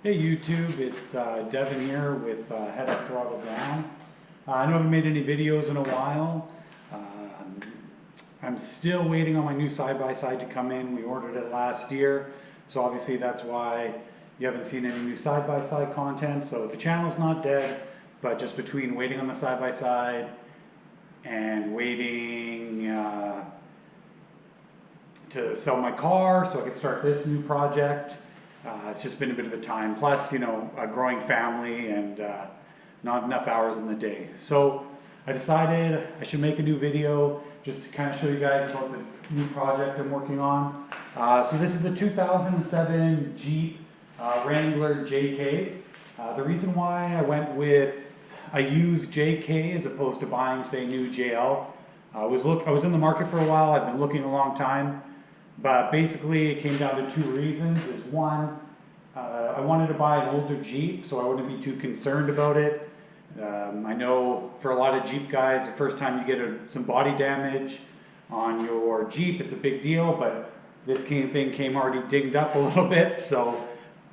Hey YouTube, it's Devin here with Head Up Throttle Down. I know I haven't made any videos in a while. I'm still waiting on my new side-by-side to come in. We ordered it last year, so obviously that's why you haven't seen any new side-by-side content. So the channel's not dead, but just between waiting on the side-by-side and waiting to sell my car so I could start this new project, it's just been a bit of a time. Plus, you know, a growing family and not enough hours in the day. So I decided I should make a new video just to kind of show you guys about the new project I'm working on. So this is a 2007 Jeep Wrangler JK. The reason why I went with a used JK as opposed to buying, say, new JL, I was in the market for a while. I've been looking a long time. But basically it came down to two reasons. Is one, I wanted to buy an older Jeep so I wouldn't be too concerned about it. I know for a lot of Jeep guys, the first time you get some body damage on your Jeep, it's a big deal, but this thing came already dinged up a little bit. So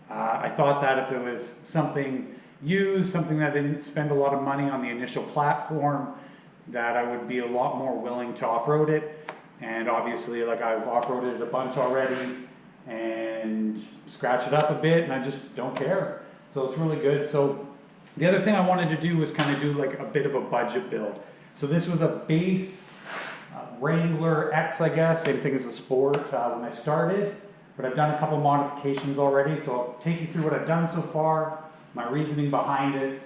I thought that if it was something used, something that didn't spend a lot of money on the initial platform, that I would be a lot more willing to off-road it. And obviously, like, I've off-roaded it a bunch already and scratched it up a bit, and I just don't care. So it's really good. So the other thing I wanted to do was kind of do like a bit of a budget build. So this was a base Wrangler X, I guess, same thing as a Sport when I started, but I've done a couple modifications already. So I'll take you through what I've done so far, my reasoning behind it,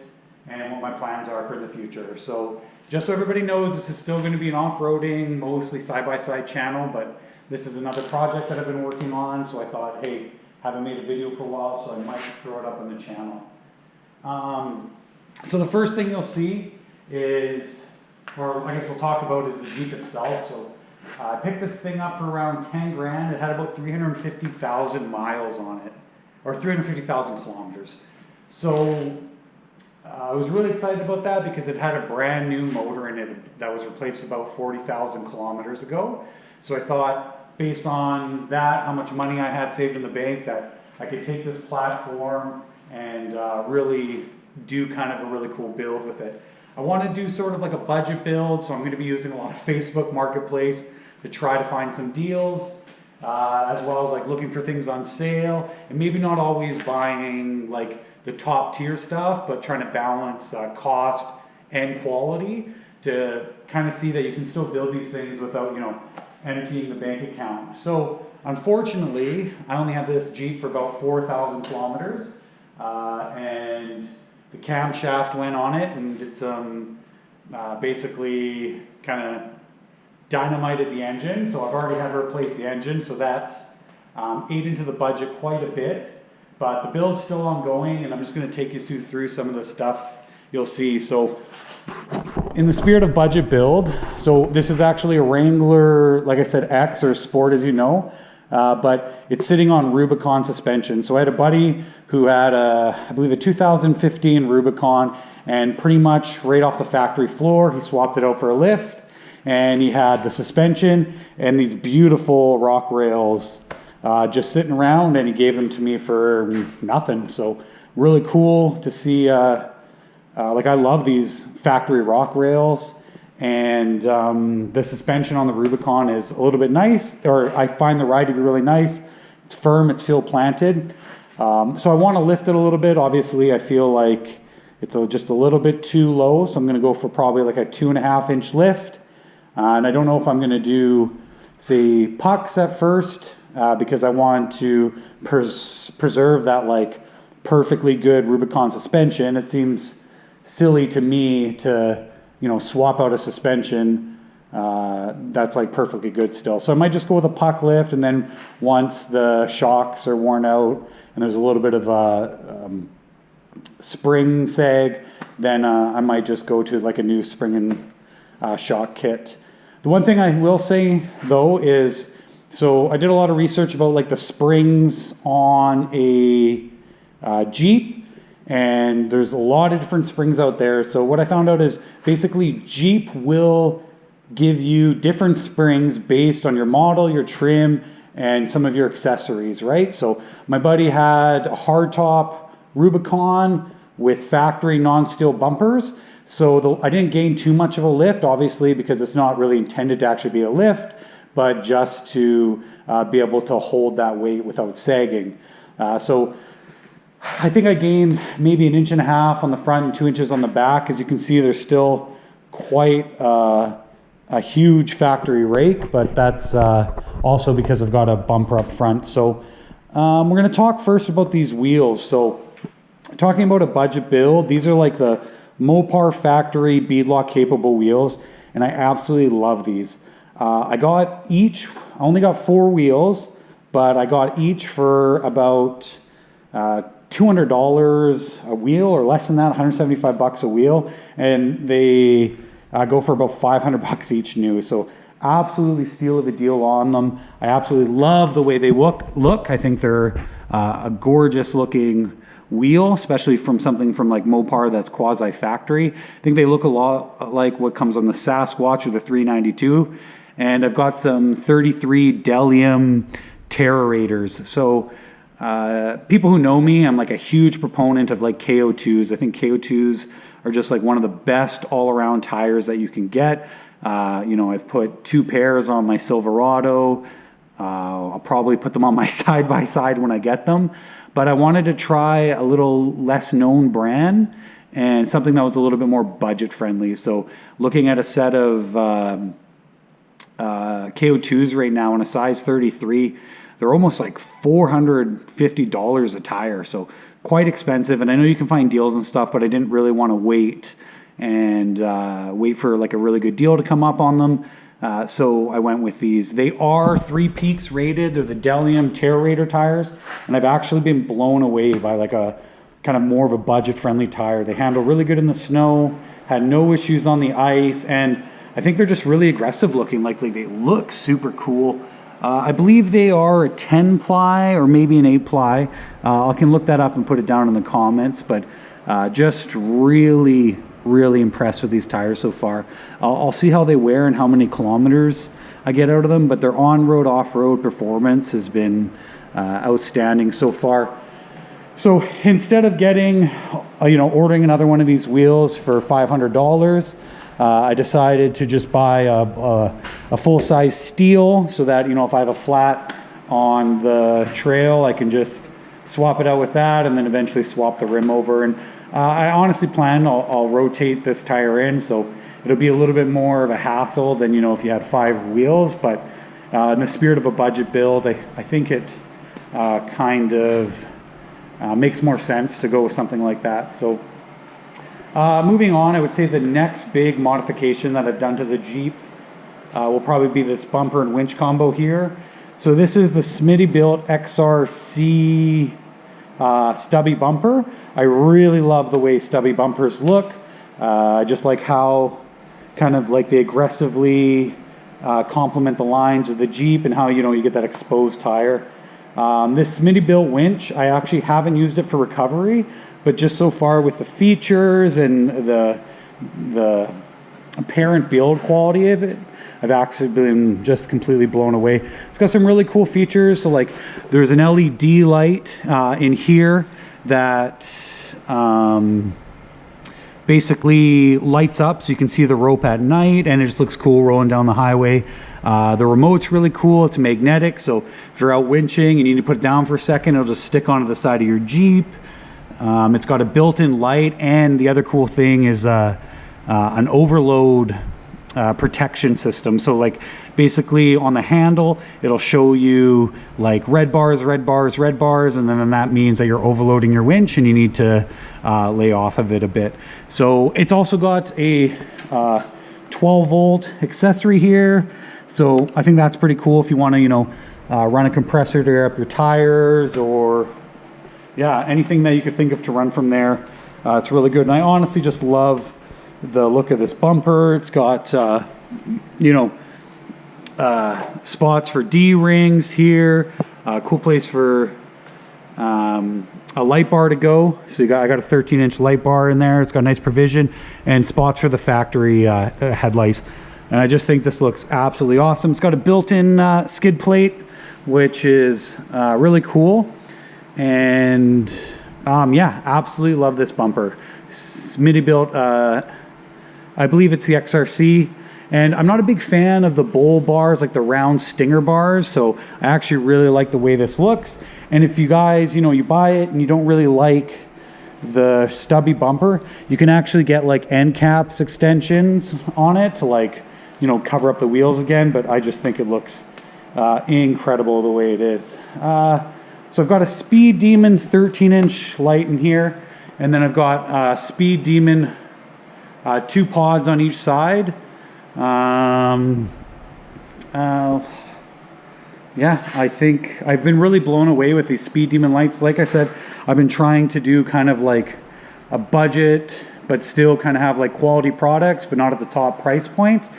and what my plans are for the future. So just so everybody knows, this is still going to be an off-roading, mostly side-by-side channel, but this is another project that I've been working on, so I thought, hey, haven't made a video for a while, so I might throw it up on the channel. So the first thing you'll see is, or I guess we'll talk about, is the Jeep itself. So I picked this thing up for around 10 grand. It had about 350,000 miles on it, or 350,000 kilometers. So I was really excited about that because it had a brand new motor in it that was replaced about 40,000 kilometers ago. So I thought, based on that, how much money I had saved in the bank, that I could take this platform and really do kind of a really cool build with it. I want to do sort of like a budget build, so I'm going to be using a lot of Facebook Marketplace to try to find some deals, as well as like looking for things on sale, and maybe not always buying like the top tier stuff, but trying to balance cost and quality to kind of see that you can still build these things without, you know, emptying the bank account. So unfortunately, I only have this Jeep for about 4,000 kilometers, and the camshaft went on it, and it's basically kind of dynamited the engine. So I've already had to replace the engine, so that's ate into the budget quite a bit. But the build's still ongoing, and I'm just going to take you through some of the stuff you'll see. So in the spirit of budget build, so this is actually a Wrangler, like I said, X, or Sport, as you know, but it's sitting on Rubicon suspension. So I had a buddy who had I believe a 2015 Rubicon, and pretty much right off the factory floor, he swapped it out for a lift, and he had the suspension and these beautiful rock rails just sitting around, and he gave them to me for nothing. So really cool to see. Like, I love these factory rock rails, and the suspension on the Rubicon is a little bit nice, or I find the ride to be really nice. It's firm, it's field planted. So I want to lift it a little bit. Obviously, I feel like it's just a little bit too low, so I'm going to go for probably like a 2.5 inch lift. And I don't know if I'm going to do, say, pucks at first, because I want to preserve that like perfectly good Rubicon suspension. It seems silly to me to, you know, swap out a suspension that's like perfectly good still. So I might just go with a puck lift, and then once the shocks are worn out and there's a little bit of a spring sag, then I might just go to like a new spring and shock kit. The one thing I will say though is, so I did a lot of research about like the springs on a Jeep, and there's a lot of different springs out there. So what I found out is basically Jeep will give you different springs based on your model, your trim, and some of your accessories, right? So my buddy had a hardtop Rubicon with factory non-steel bumpers. So I didn't gain too much of a lift, obviously, because it's not really intended to actually be a lift, but just to be able to hold that weight without sagging. So I think I gained maybe 1.5 inches on the front and 2 inches on the back. As you can see, there's still quite a huge factory rake, but that's also because I've got a bumper up front. So we're going to talk first about these wheels. So talking about a budget build, these are like the Mopar factory beadlock capable wheels, and I absolutely love these. I only got 4 wheels, but I got each for about $200 a wheel, or less than that, 175 bucks a wheel, and they go for about 500 bucks each new. So absolutely steal of a deal on them. I absolutely love the way they look. I think they're a gorgeous looking wheel, especially from something from like Mopar that's quasi factory. I think they look a lot like what comes on the Sasquatch or the 392. And I've got some 33 Delium Terra Raiders. So people who know me, I'm like a huge proponent of like KO2s. I think KO2s are just like one of the best all-around tires that you can get. I've put 2 pairs on my Silverado. I'll probably put them on my side-by-side when I get them. But I wanted to try a little less known brand and something that was a little bit more budget friendly. So looking at a set of KO2s right now in a size 33, they're almost like $450 a tire. So quite expensive. And I know you can find deals and stuff, but I didn't really want to wait for like a really good deal to come up on them. So I went with these. They are 3 Peaks rated. They're the Delium Terra Raider tires. And I've actually been blown away by like a kind of more of a budget friendly tire. They handle really good in the snow, had no issues on the ice. And I think they're just really aggressive looking. Like they look super cool. I believe they are a 10 ply or maybe an 8 ply. I can look that up and put it down in the comments, but just really impressed with these tires so far. I'll see how they wear and how many kilometers I get out of them, but their on-road, off-road performance has been outstanding so far. So instead of ordering another one of these wheels for $500, I decided to just buy a full-size steel so that, if I have a flat on the trail, I can just swap it out with that and then eventually swap the rim over. And I honestly plan I'll rotate this tire in, so it'll be a little bit more of a hassle than, if you had 5 wheels. But in the spirit of a budget build, I think it kind of makes more sense to go with something like that. So moving on, I would say the next big modification that I've done to the Jeep will probably be this bumper and winch combo here. So this is the Smittybilt XRC stubby bumper. I really love the way stubby bumpers look. Just like how kind of like they aggressively complement the lines of the Jeep, and how you get that exposed tire. This Smittybilt winch, I actually haven't used it for recovery, but just so far with the features and the apparent build quality of it, I've actually been just completely blown away. It's got some really cool features. So like there's an LED light in here that basically lights up so you can see the rope at night, and it just looks cool rolling down the highway. The remote's really cool. It's magnetic, so if you're out winching, you need to put it down for a second, it'll just stick onto the side of your Jeep. It's got a built-in light, and the other cool thing is an overload protection system. So like basically on the handle, it'll show you like red bars, and then that means that you're overloading your winch and you need to lay off of it a bit. So it's also got a 12-volt accessory here. So I think that's pretty cool if you want to, run a compressor to air up your tires, or anything that you could think of to run from there. It's really good. And I honestly just love the look of this bumper. It's got, spots for D-rings here. Cool place for a light bar to go. So I got a 13-inch light bar in there. It's got nice provision, and spots for the factory headlights. And I just think this looks absolutely awesome. It's got a built-in skid plate, which is really cool. And Yeah, absolutely love this bumper. Smittybilt, I believe it's the XRC. And I'm not a big fan of the bowl bars, like the round stinger bars. So I actually really like the way this looks. And if you guys, you buy it and you don't really like the stubby bumper, you can actually get like end caps extensions on it to like, cover up the wheels again. But I just think it looks incredible the way it is. So I've got a Speed Demon 13-inch light in here. And then I've got Speed Demon 2 pods on each side. Yeah, I think I've been really blown away with these Speed Demon lights. Like I said, I've been trying to do kind of like a budget, but still kind of have like quality products, but not at the top price point.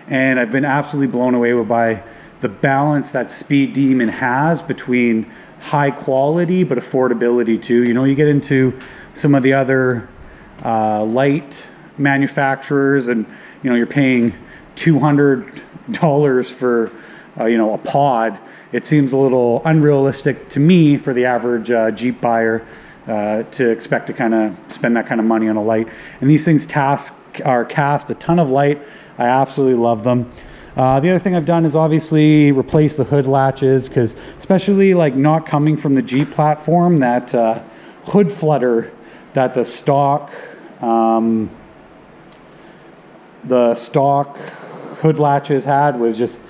And I've been absolutely blown away by the balance that Speed Demon has between high quality, but affordability too. You get into some of the other light manufacturers and, you're paying $200 for, a pod. It seems a little unrealistic to me for the average Jeep buyer to expect to kind of spend that kind of money on a light. And these things cast a ton of light. I absolutely love them. The other thing I've done is obviously replace the hood latches, because especially like not coming from the Jeep platform, that hood flutter that the stock hood latches had was just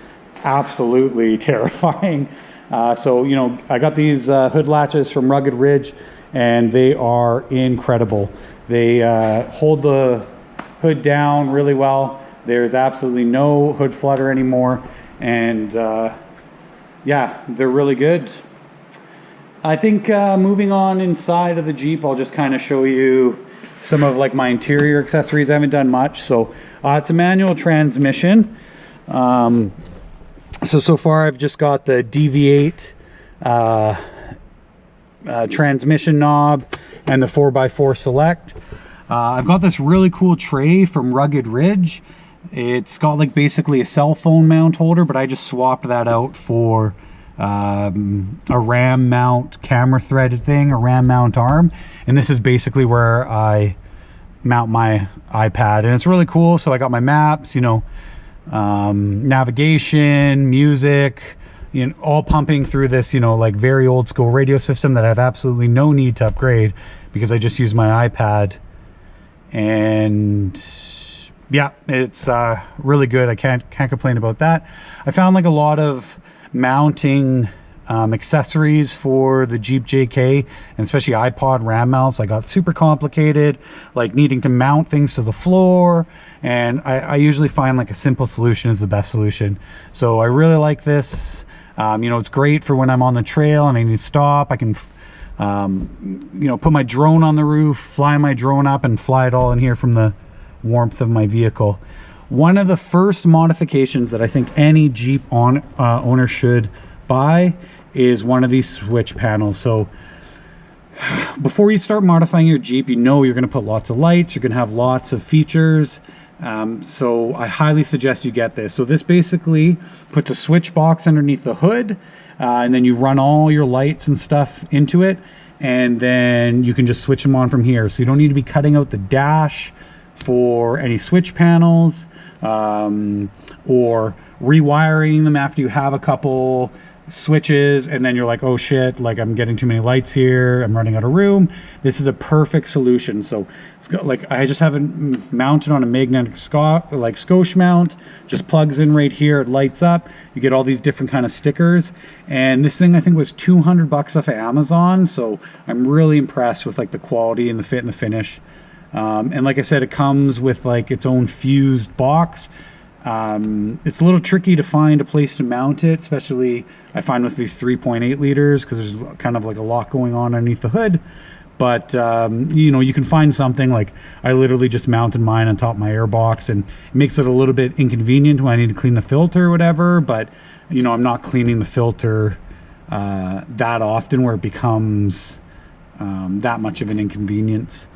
absolutely terrifying. So I got these hood latches from Rugged Ridge, and they are incredible. They hold the hood down really well. There's absolutely no hood flutter anymore, and yeah, they're really good. I think moving on inside of the Jeep, I'll just kind of show you some of like my interior accessories. I haven't done much. So it's a manual transmission. So far I've just got the DV8 transmission knob and the 4x4 select. I've got this really cool tray from Rugged Ridge. It's got like basically a cell phone mount holder, but I just swapped that out for a RAM mount camera threaded thing, a RAM mount arm. And this is basically where I mount my iPad, and it's really cool. So I got my maps, navigation, music, all pumping through this, like very old school radio system that I have absolutely no need to upgrade, because I just use my iPad. And yeah, it's really good. I can't complain about that. I found like a lot of mounting accessories for the Jeep JK, and especially iPod RAM mounts. I got super complicated, like needing to mount things to the floor, and I usually find like a simple solution is the best solution. So I really like this. It's great for when I'm on the trail and I need to stop. I can put my drone on the roof, fly my drone up, and fly it all in here from the warmth of my vehicle. One of the first modifications that I think any Jeep owner should buy is one of these switch panels. So before you start modifying your Jeep, you're going to put lots of lights, you're going to have lots of features. So I highly suggest you get this. So this basically puts a switch box underneath the hood, and then you run all your lights and stuff into it, and then you can just switch them on from here. So you don't need to be cutting out the dash for any switch panels, or rewiring them after you have a couple switches and then you're like, oh shit, like I'm getting too many lights here, I'm running out of room. This is a perfect solution. So it's got, like, I just have it mounted on a magnetic Scotch mount, just plugs in right here, it lights up. You get all these different kind of stickers, and this thing I think was $200 off of Amazon. So I'm really impressed with like the quality and the fit and the finish. And like I said, it comes with like its own fused box. It's a little tricky to find a place to mount it, especially I find with these 3.8 liters, because there's kind of like a lot going on underneath the hood. But you can find something. Like I literally just mounted mine on top of my airbox, and it makes it a little bit inconvenient when I need to clean the filter or whatever. But I'm not cleaning the filter that often where it becomes that much of an inconvenience.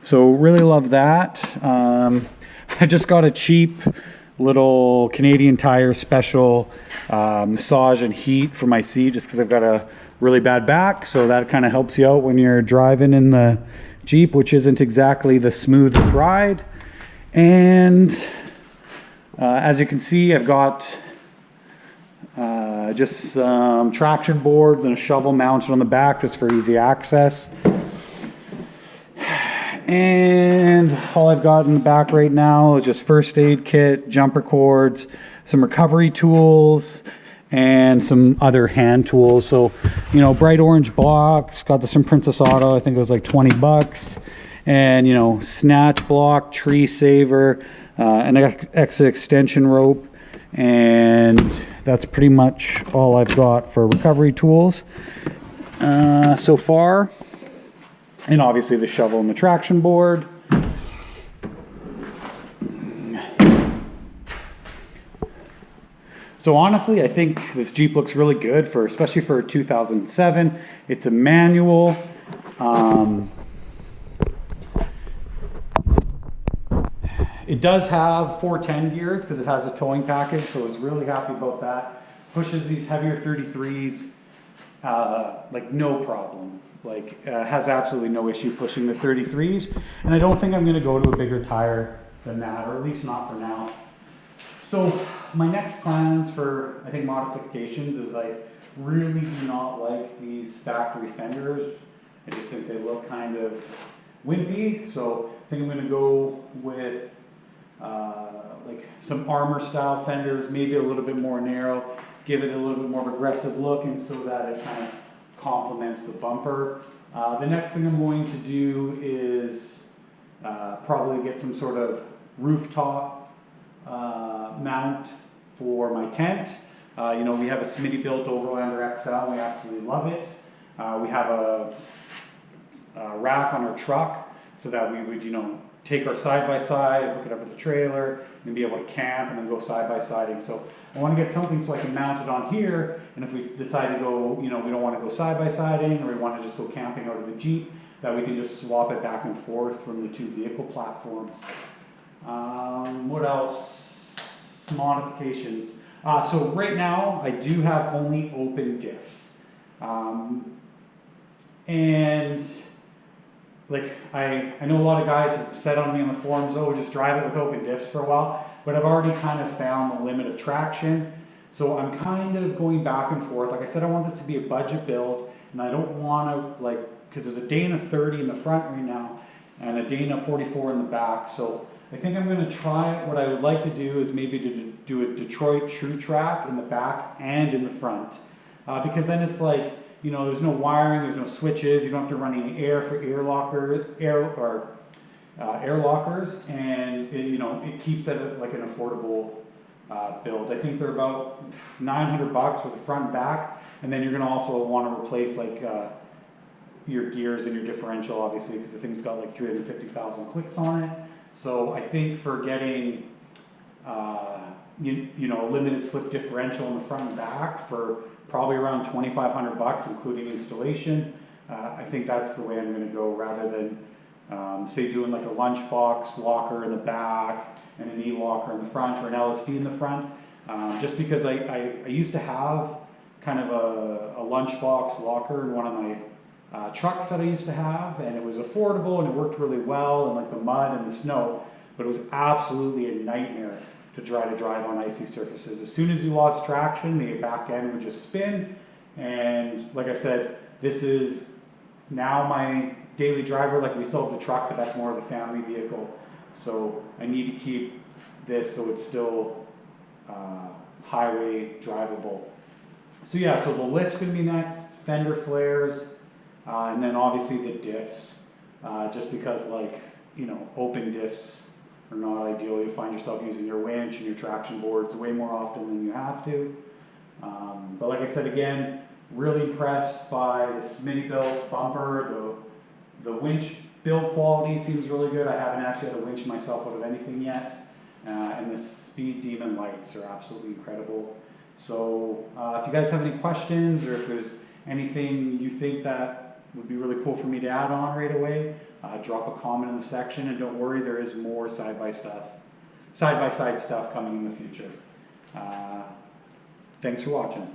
So really love that. I just got a cheap little Canadian Tire special massage and heat for my seat, just because I've got a really bad back, so that kind of helps you out when you're driving in the Jeep, which isn't exactly the smoothest ride. And as you can see, I've got just some traction boards and a shovel mounted on the back just for easy access. And all I've got in the back right now is just first aid kit, jumper cords, some recovery tools, and some other hand tools. So, you know, bright orange box, got this from Princess Auto, I think it was like 20 bucks. And, you know, snatch block, tree saver, an extra extension rope, and that's pretty much all I've got for recovery tools so far. And obviously the shovel and the traction board. So honestly, I think this Jeep looks really good for, especially for a 2007. It's a manual. It does have 410 gears because it has a towing package, so I was really happy about that. Pushes these heavier 33s like no problem. Like has absolutely no issue pushing the 33s. And I don't think I'm going to go to a bigger tire than that, or at least not for now. So my next plans for, I think, modifications is I really do not like these factory fenders. I just think they look kind of wimpy. So I think I'm going to go with like some armor style fenders, maybe a little bit more narrow, give it a little bit more of an aggressive look, and so that it kind of complements the bumper. The next thing I'm going to do is probably get some sort of rooftop mount for my tent. You know, we have a Smittybilt Overlander XL, we absolutely love it. We have a rack on our truck so that we would, you know, take our side-by-side, hook it up with the trailer, and be able to camp and then go side-by-siding. So I want to get something so I can mount it on here, and if we decide to go, you know, we don't want to go side-by-siding, or we want to just go camping out of the Jeep, that we can just swap it back and forth from the two vehicle platforms. What else? Modifications. So right now, I do have only open diffs. And like, I know a lot of guys have said on me on the forums, oh, just drive it with open diffs for a while, but I've already kind of found the limit of traction. So I'm kind of going back and forth. Like I said, I want this to be a budget build, and I don't want to, like, because there's a Dana 30 in the front right now, and a Dana 44 in the back. So I think I'm going to try, what I would like to do is maybe to do a Detroit True Track in the back and in the front. Because then it's like, you know, there's no wiring, there's no switches, you don't have to run any air for air lockers, and it, you know, it keeps it like an affordable build. I think they're about 900 bucks for the front and back, and then you're going to also want to replace like your gears and your differential, obviously, because the thing's got like 350,000 clicks on it. So I think for getting you know, a limited slip differential in the front and back for probably around 2,500 bucks, including installation. I think that's the way I'm going to go, rather than say doing like a lunchbox locker in the back and an E-locker in the front, or an LSD in the front. Just because I used to have kind of a lunchbox locker in one of my trucks that I used to have, and it was affordable and it worked really well in like the mud and the snow, but it was absolutely a nightmare to try to drive on icy surfaces. As soon as you lost traction, the back end would just spin. And like I said, this is now my daily driver. Like, we still have the truck, but that's more of the family vehicle. So I need to keep this so it's still highway drivable. So yeah, so the lift's gonna be next, fender flares, and then obviously the diffs. Just because, like, you know, open diffs are not ideal. You find yourself using your winch and your traction boards way more often than you have to. But like I said, again, really impressed by the Smittybilt bumper. The winch build quality seems really good. I haven't actually had a winch myself out of anything yet. And the Speed Demon lights are absolutely incredible. So if you guys have any questions, or if there's anything you think that would be really cool for me to add on right away, drop a comment in the section, and don't worry, there is more side-by-side stuff coming in the future. Thanks for watching.